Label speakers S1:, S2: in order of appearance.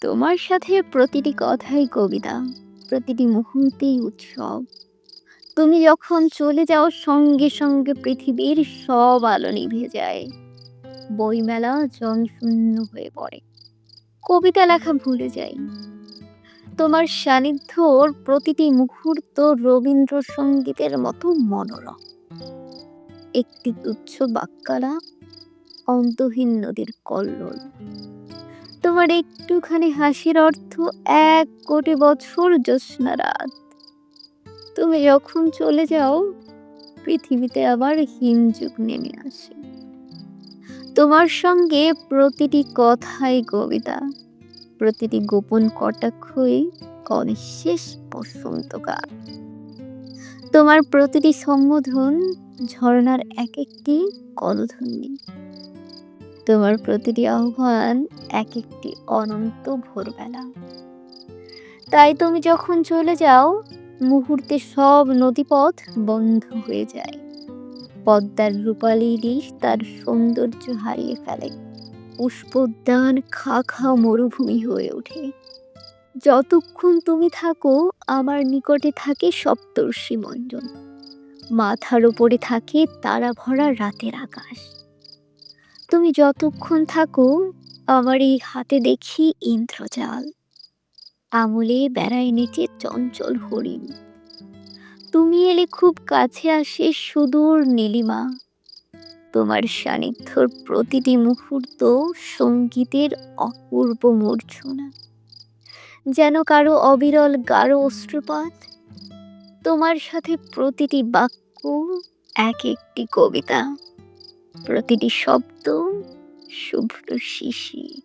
S1: তোমার সাথে প্রতিটি কথাই কবিতা, প্রতিটি মুহূর্তেই উৎসব। তুমি যখন চলে যাও সঙ্গে সঙ্গে পৃথিবীর সব আলো নিভে যায়, বইমেলা জনশূন্য হয়ে পড়ে, কবিতা লেখা ভুলে যাই। তোমার সান্নিধ্যর প্রতিটি মুহূর্ত রবীন্দ্রসঙ্গীতের মতো মনোরম। একটি তুচ্ছ বাক্যালাপ, অন্তহীন নদীর কল্লোল। তোমার একটুখানি হাসির অর্থ ১,০০,০০,০০০ বছর জ্যোৎস্না রাত। তুমি যখন চলে যাও, পৃথিবীতে আবার হিমযুগ নেমে আসে। তোমার সঙ্গে প্রতিটি কথাই কবিতা, প্রতিটি গোপন কটাক্ষই অনিঃশেষ বসন্তকাল। তোমার প্রতিটি সম্বোধন ঝরনার এক একটি কলধ্বনি। তোমার প্রতিটি আহ্বান এক একটি অনন্ত ভোরবেলা। তাই তুমি যখন চলে যাও, মুহূর্তে সব নদীপথ বন্ধ হয়ে যায়। পদ্মার রূপালী ইলিশ তার সৌন্দর্য হারিয়ে ফেলে। পুষ্পোদ্যান খা খা মরুভূমি হয়ে ওঠে। যতক্ষণ তুমি থাকো, আমার নিকটে থাকে সপ্তর্ষি মণ্ডল। মাথার উপরে থাকে তারা ভরা রাতের আকাশ। তুমি যতক্ষণ থাকো, আমার এই হাতে দেখি ইন্দ্রজাল, আঙুলে বেড়ায় নেচে চঞ্চল হরিণ। তুমি এলে খুব কাছে আসে সুদূর নীলিমা। তোমার সান্নিধ্যর প্রতিটি মুহূর্ত সঙ্গীতের অপূর্ব মূর্ছনা, যেন কারো অবিরল গাঢ় অশ্রুপাত। তোমার সাথে প্রতিটি বাক্য এক একটি কবিতা, প্রতিটি শব্দ শুভ্র শিশির।